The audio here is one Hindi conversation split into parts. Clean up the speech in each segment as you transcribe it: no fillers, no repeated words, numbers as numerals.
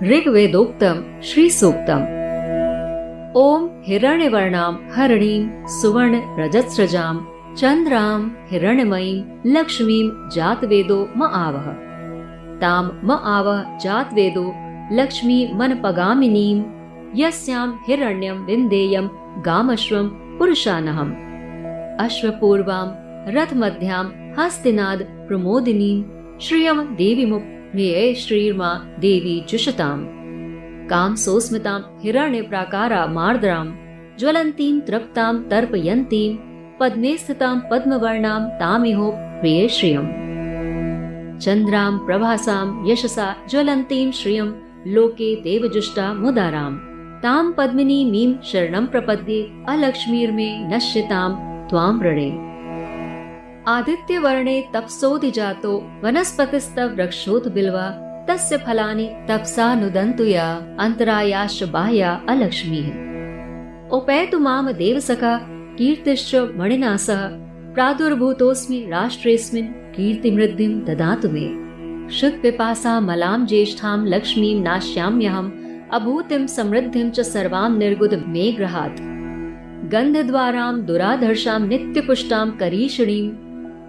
ऋग्वेदोक्तम श्री सूक्तम। ओम हिरण्यवर्णां हरिणीं सुवर्ण रजत्सृजां चंद्रां हिरण्यमयीं लक्ष्मीं जातवेदो म आवह। तां म आवह जातवेदो लक्ष्मी मनपगामिनीं यस्यां हिरण्यं विन्देयं गामश्वं पुरुषानहम्। अश्वपूर्वां रथमध्यां हस्तिनाद प्रमोदिनीं श्रियं देवीमुप्रिये श्रीर्मा देवी जुषताम्। काम सोस्मितां हिरण्य प्राकारा मार्द्रां ज्वलन्तीं तृप्तां तर्पयन्तीं पद्मे स्थितां पद्मवर्णां तामिहो प्रिये श्रियम्। चन्द्रां प्रभासां यशसा ज्वलन्तीं श्रियं लोके देवजुष्टा मुदारां तां पद्मिनीमीं शरणं प्रपद्ये अलक्ष्मीर्मे नश्यतां त्वां वृणे। आदित्यवर्णे तपसोऽधिजातो वनस्पतिस्तव वृक्षोत बिल्वा तस्य फलानि तपसा नुदन्तु या अन्तरायाश्च बाह्या अलक्ष्मीः। उपैतु मां देवसखा कीर्तिश्च मणिना सह प्रादुर्भूतोऽस्मि राष्ट्रेऽस्मिन् कीर्तिमृद्धिं ददातु मे। शुद्धपिपासा मलां ज्येष्ठां लक्ष्मीं नाश्याम्यहम् अभूतिं समृद्धिं च सर्वां निर्गुद मे गृहात्। गन्धद्वारां दुराधर्षां नित्यपुष्टां करीषिणीं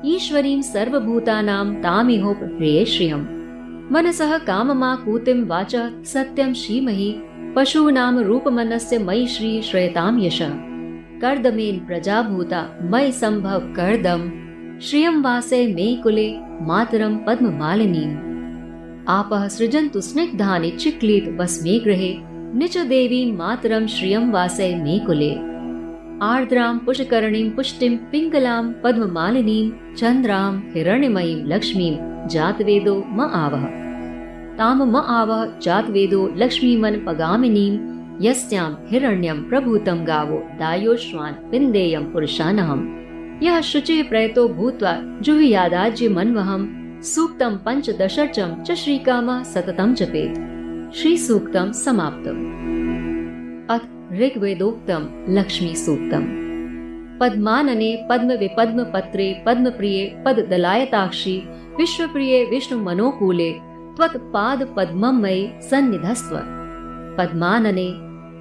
ईश्वरीं सर्वभूतानां तामिहो प्रिये श्रियम्। मनसः काममाकूतिं वाचः सत्यं श्रीमहि पशूनां रूपमनस्य मयि श्री श्रयतां यशः। कर्दमेन प्रजाभूता मयि संभव कर्दम श्रियं वासे मे कुले मातरं पद्ममालिनीम्। आपः सृजन्तु स्निग्धानि चिक्लीत वस्मे गृहे निच देवीं मातरं श्रियं वासे मे कुले। आर्द्रां पुष्करणीं पुष्टिं पिङ्गलां पद्ममालिनीं चन्द्रां हिरण्यमयीं लक्ष्मीं जातवेदो म आवह। तां म आवह जातवेदो लक्ष्मीमनपगामिनीं यस्यां हिरण्यं प्रभूतं गावो दायोश्वान् विन्देयं पुरुषानहम्। यः शुचिः प्रयतो भूत्वा जुहुयादाज्य मन्वहम् सूक्तं पञ्चदशर्चं च श्रीकामः सततं जपेत्। श्रीसूक्तं समाप्तम्। अथ ऋग्वेदोक्तं लक्ष्मी सूक्तम्। पद्मानने पद्म विपद्म पत्रे पद्मप्रिये पददलायताक्षी विश्वप्रिये विष्णुमनोकूले त्वत्पाद पद्मं मयि सन्निधस्त्व। पद्मानने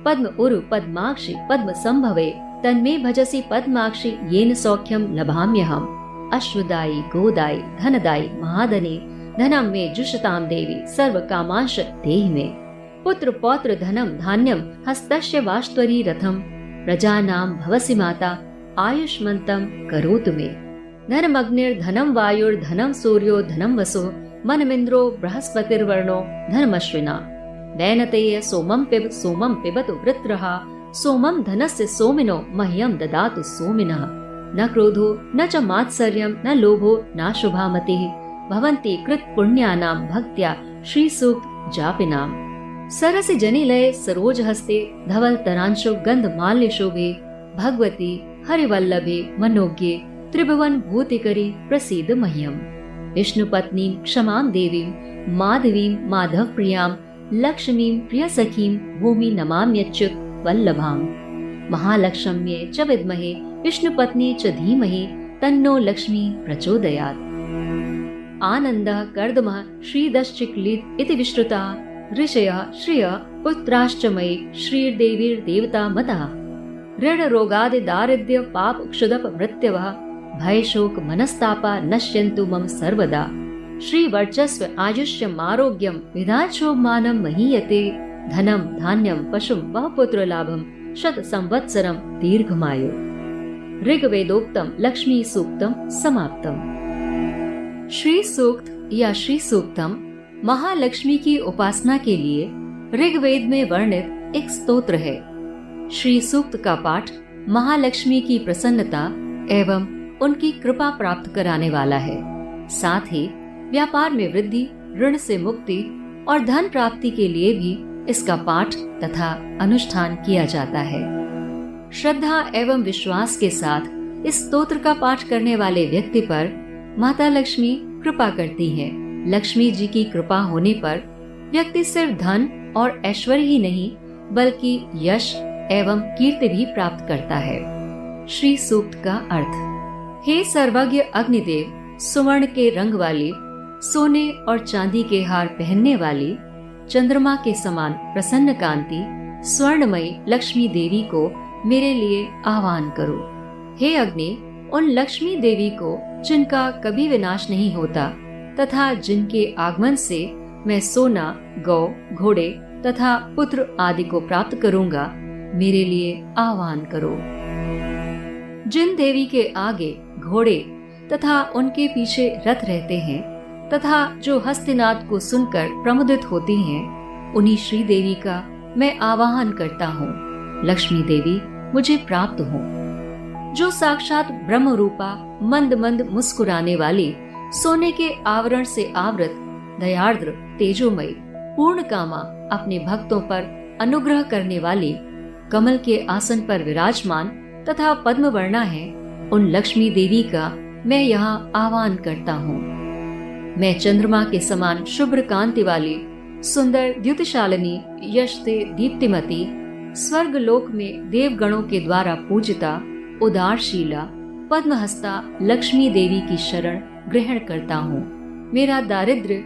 पद्म उरु पद्माक्षि पद्म संभवे तन्मे भजसि पद्माक्षि येन सौख्यं लभाम्यहम्। अश्वदायि गोदायि धनदायि महाधने धनं मे जुषतां देवी सर्वकामांश देहि मे। पुत्र पौत्र धनं धान्यं हस्तस्य वाष्ट्वरी रथं प्रजानां भवसि माता आयुष्मन्तं करोतु मे। धनमग्निर्धनं वायुर्धनं सूर्यो धनं वसो मनमिन्द्रो बृहस्पतिर्वर्णो धनमश्विना। वैनतेय सोमं पिबतु वृत्रः सोमं धनस्य सोमिनो मह्यं ददातु सोमिनः। न क्रोधो न च मात्सर्यं न लोभो न शुभामतिः भवन्ति कृतपुण्यानां भक्त्या श्रीसूक्त जापिनाम्। सरसि जनिलये सरोजहस्ते धवलतरांशो गन्धमाल्य शोभे भगवती हरिवल्लभे मनोज्ञे त्रिभुवन भूतिकरी प्रसीद मह्यम्। विष्णुपत्नीं क्षमां देवीं माधवीं माधवप्रियां लक्ष्मीं प्रियसखीं भूमि नमाम्यच्युत वल्लभाम्। महालक्ष्म्ये च विद्महे विष्णुपत्नी च धीमहि तन्नो लक्ष्मी प्रचोदयात्। आनन्दः कर्दमः श्रीदश्चिक्लीत् इति विश्रुता ऋषयः श्रियः पुत्राश्च मयि श्रीर्देवीर्देवता मतः। ऋण रोगादि दारिद्र्य पाप क्षुदप मृत्यवः भय शोक मनस्तापा नश्यन्तु मम सर्वदा। श्रीवर्चस्व आयुष्यम् आरोग्यं विधाशोभमानं महीयते धनं धान्यं पशुं बहुपुत्र लाभं शत संवत्सरं दीर्घमायु। ऋग्वेदोक्तं लक्ष्मी सूक्तं समाप्तम्। श्री सूक्त या श्री सूक्तम महालक्ष्मी की उपासना के लिए ऋग्वेद में वर्णित एक स्तोत्र है। श्री सूक्त का पाठ महालक्ष्मी की प्रसन्नता एवं उनकी कृपा प्राप्त कराने वाला है। साथ ही व्यापार में वृद्धि, ऋण से मुक्ति और धन प्राप्ति के लिए भी इसका पाठ तथा अनुष्ठान किया जाता है। श्रद्धा एवं विश्वास के साथ इस स्तोत्र का पाठ करने वाले व्यक्ति पर माता लक्ष्मी कृपा करती है। लक्ष्मी जी की कृपा होने पर व्यक्ति सिर्फ धन और ऐश्वर्य ही नहीं बल्कि यश एवं कीर्ति भी प्राप्त करता है। श्री सूक्त का अर्थ। हे सर्वज्ञ अग्निदेव, सुवर्ण के रंग वाली, सोने और चांदी के हार पहनने वाली, चंद्रमा के समान प्रसन्न कांति स्वर्णमयी लक्ष्मी देवी को मेरे लिए आह्वान करो। हे अग्नि, उन लक्ष्मी देवी को जिनका कभी विनाश नहीं होता तथा जिनके आगमन से मैं सोना, गौ, घोड़े तथा पुत्र आदि को प्राप्त करूंगा, मेरे लिए आह्वान करो। जिन देवी के आगे घोड़े तथा उनके पीछे रथ रहते हैं तथा जो हस्तिनाद को सुनकर प्रमुदित होती हैं, उन्हीं श्री देवी का मैं आवाहन करता हूँ। लक्ष्मी देवी मुझे प्राप्त हो। जो साक्षात ब्रह्म रूपा मंद मंद मुस्कुराने वाली, सोने के आवरण से आवृत, दयार्द्र, तेजोमयी, पूर्ण कामा, अपने भक्तों पर अनुग्रह करने वाली, कमल के आसन पर विराजमान तथा पद्म वर्णा है, उन लक्ष्मी देवी का मैं यहाँ आह्वान करता हूँ। मैं चंद्रमा के समान शुभ्र कांति वाली, सुंदर द्युतिशालिनी, यश से दीप्तिमती, स्वर्ग लोक में देवगणों के द्वारा पूजिता, उदारशीला, पद्महस्ता लक्ष्मी देवी की शरण ग्रहण करता हूँ। मेरा दारिद्र्य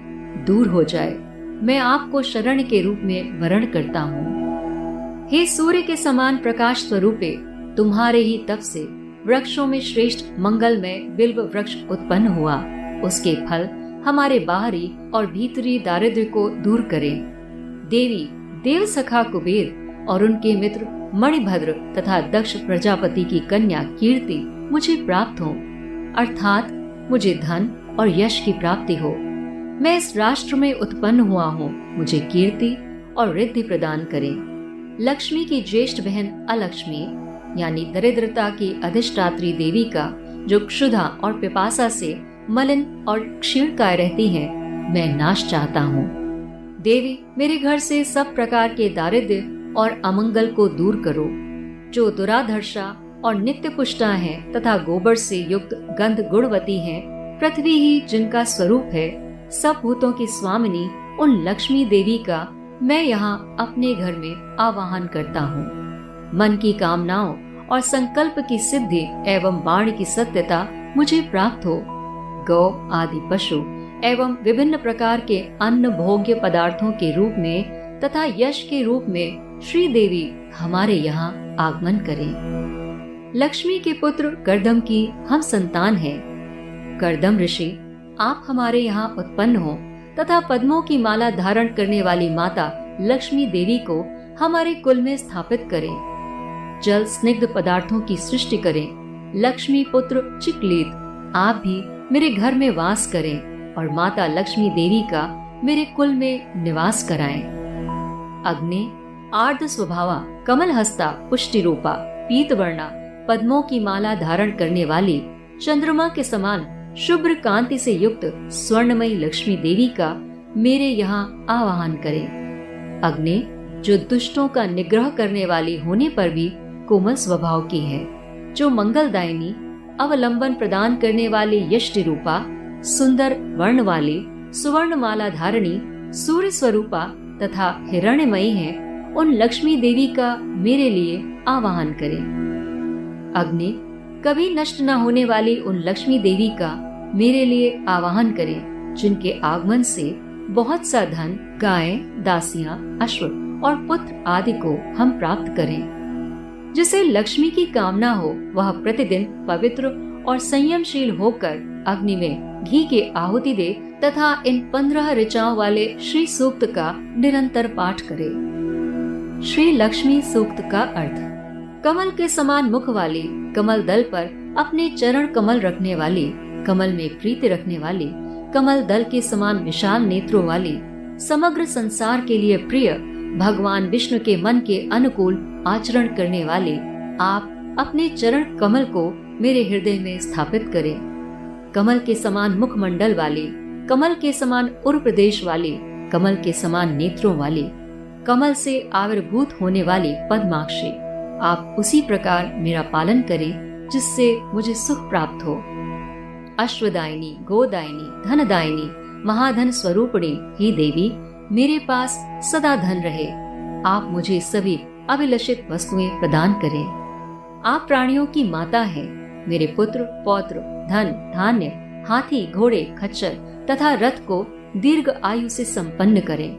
दूर हो जाए, मैं आपको शरण के रूप में वरण करता हूँ। हे सूर्य के समान प्रकाश स्वरूपे, तुम्हारे ही तप से वृक्षों में श्रेष्ठ मंगलमय बिल्व वृक्ष उत्पन्न हुआ। उसके फल हमारे बाहरी और भीतरी दारिद्र्य को दूर करें। देवी देव सखा कुबेर और उनके मित्र मणिभद्र तथा दक्ष प्रजापति की कन्या कीर्ति मुझे प्राप्त हो, अर्थात मुझे धन और यश की प्राप्ति हो। मैं इस राष्ट्र में उत्पन्न हुआ हूँ, मुझे कीर्ति और रिद्धि प्रदान करें। लक्ष्मी की ज्येष्ठ बहन अलक्ष्मी यानी दरिद्रता की अधिष्ठात्री देवी का, जो क्षुधा और पिपासा से मलिन और क्षीणकाय रहती है, मैं नाश चाहता हूँ। देवी मेरे घर से सब प्रकार के दारिद्र्य और अमंगल को दूर करो। जो दुराधर्षा और नित्य पुष्टा है तथा गोबर से युक्त गंध गुणवती है, पृथ्वी ही जिनका स्वरूप है, सब भूतों की स्वामिनी उन लक्ष्मी देवी का मैं यहाँ अपने घर में आवाहन करता हूँ। मन की कामनाओं और संकल्प की सिद्धि एवं बाण की सत्यता मुझे प्राप्त हो। गौ आदि पशु एवं विभिन्न प्रकार के अन्न भोग्य पदार्थों के रूप में तथा यश के रूप में श्री देवी हमारे यहाँ आगमन करें। लक्ष्मी के पुत्र कर्दम की हम संतान हैं। कर्दम ऋषि, आप हमारे यहाँ उत्पन्न हो तथा पद्मों की माला धारण करने वाली माता लक्ष्मी देवी को हमारे कुल में स्थापित करें। जल स्निग्ध पदार्थों की सृष्टि करें। लक्ष्मी पुत्र चिकलीत, आप भी मेरे घर में वास करें और माता लक्ष्मी देवी का मेरे कुल में निवास कराएं। अग्नि आर्द्र स्वभावा, कमल हस्ता, पुष्टि रूपा, पीत वर्णा, पद्मों की माला धारण करने वाली, चंद्रमा के समान शुभ्र कांति से युक्त स्वर्णमयी लक्ष्मी देवी का मेरे यहाँ आवाहन करें। अग्नि जो दुष्टों का निग्रह करने वाली होने पर भी कोमल स्वभाव की है, जो मंगलदायिनी, अवलंबन प्रदान करने वाली यष्टि रूपा, सुंदर वर्ण वाली, सुवर्ण माला धारणी, सूर्य स्वरूपा तथा हिरण्यमयी है, उन लक्ष्मी देवी का मेरे लिए आवाहन करें। अग्नि कभी नष्ट न होने वाली उन लक्ष्मी देवी का मेरे लिए आवाहन करें, जिनके आगमन से बहुत सा धन, गाय, दासियां, अश्व और पुत्र आदि को हम प्राप्त करें। जिसे लक्ष्मी की कामना हो, वह प्रतिदिन पवित्र और संयमशील होकर अग्नि में घी की आहुति दे तथा इन 15 ऋचाओं वाले श्री सूक्त का निरंतर पाठ करे। श्री लक्ष्मी सूक्त का अर्थ: कमल के समान मुख वाली, कमल दल पर अपने चरण कमल रखने वाली, कमल में प्रीति रखने वाली, कमल दल के समान विशाल नेत्रों वाली, समग्र संसार के लिए प्रिय, भगवान विष्णु के मन के अनुकूल आचरण करने वाले, आप अपने चरण कमल को मेरे हृदय में स्थापित करें। कमल के समान मुखमंडल वाली, कमल के समान उर प्रदेश वाली, कमल के समान नेत्रों वाली, कमल से आविर्भूत होने वाली पद्माक्षी, आप उसी प्रकार मेरा पालन करें जिससे मुझे सुख प्राप्त हो। अश्वदायिनी, गोदायिनी, धनदायिनी, महाधन स्वरूपिणी ही देवी, मेरे पास सदा धन रहे। आप मुझे सभी अभिलषित वस्तुएं प्रदान करें। आप प्राणियों की माता हैं। मेरे पुत्र, पौत्र, धन, धान्य, हाथी, घोड़े, खच्चर तथा रथ को दीर्घ आयु से संपन्न करें।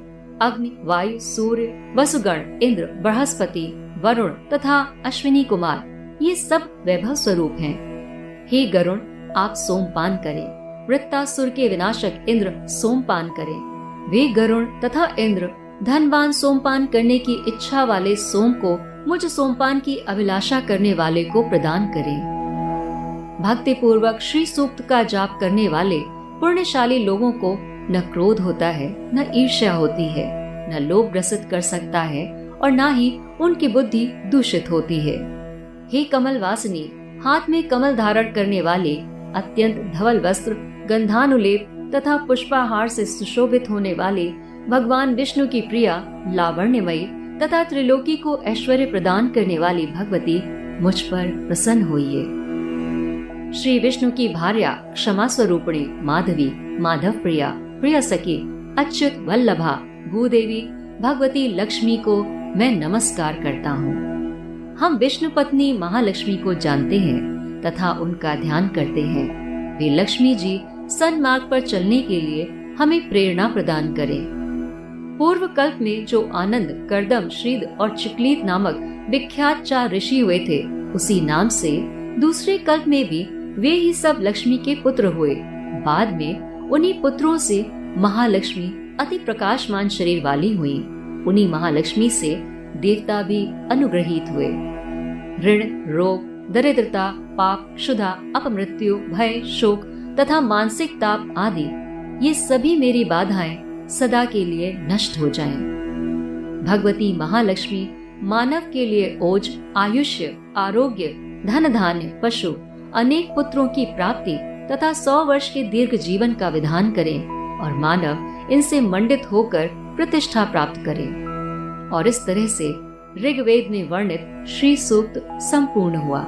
अग्नि, वायु, सूर्य, वसुगण, इंद्र, बृहस्पति, वरुण तथा अश्विनी कुमार, ये सब वैभव स्वरूप हैं। हे गरुण, आप सोमपान करें। वृत्तासुर के विनाशक इंद्र सोमपान करें। वे गरुण तथा इंद्र धनवान सोमपान करने की इच्छा वाले सोम को मुझ सोमपान की अभिलाषा करने वाले को प्रदान करें। भक्ति पूर्वक श्री सूक्त का जाप करने वाले पुण्यशाली लोगों को न क्रोध होता है, न ईर्ष्या होती है, न लोभ ग्रसित कर सकता है और न ही उनकी बुद्धि दूषित होती है। हे कमल वासिनी, हाथ में कमल धारण करने वाले, अत्यंत धवल वस्त्र, गंधानुलेप तथा पुष्पाहार से सुशोभित होने वाले भगवान विष्णु की प्रिया, लावण्यमयी तथा त्रिलोकी को ऐश्वर्य प्रदान करने वाली भगवती, मुझ पर प्रसन्न होइए। श्री विष्णु की भार्या, क्षमा स्वरूपिणी माधवी, माधव प्रिया, प्रिय सखी, अच्युत वल्लभा, भूदेवी भगवती लक्ष्मी को मैं नमस्कार करता हूँ। हम विष्णु पत्नी महालक्ष्मी को जानते हैं तथा उनका ध्यान करते हैं। वे लक्ष्मी जी सन्मार्ग पर चलने के लिए हमें प्रेरणा प्रदान करें। पूर्व कल्प में जो आनंद, कर्दम, श्रीद और चिकलीत नामक विख्यात 4 ऋषि हुए थे, उसी नाम से दूसरे कल्प में भी वे ही सब लक्ष्मी के पुत्र हुए। बाद में उन्हीं पुत्रों से महालक्ष्मी अति प्रकाशमान शरीर वाली हुई। उन्हीं महालक्ष्मी से देवता भी अनुग्रहित हुए। ऋण, रोग, दरिद्रता, पाप, क्षुधा, अपमृत्यु, भय, शोक तथा मानसिक ताप आदि ये सभी मेरी बाधाएं सदा के लिए नष्ट हो जाएं। भगवती महालक्ष्मी मानव के लिए ओज, आयुष्य, आरोग्य, धन धान्य, पशु, अनेक पुत्रों की प्राप्ति तथा 100 वर्ष के दीर्घ जीवन का विधान करें और मानव इनसे मंडित होकर प्रतिष्ठा प्राप्त करे। और इस तरह से ऋग्वेद में वर्णित श्री सूक्त संपूर्ण हुआ।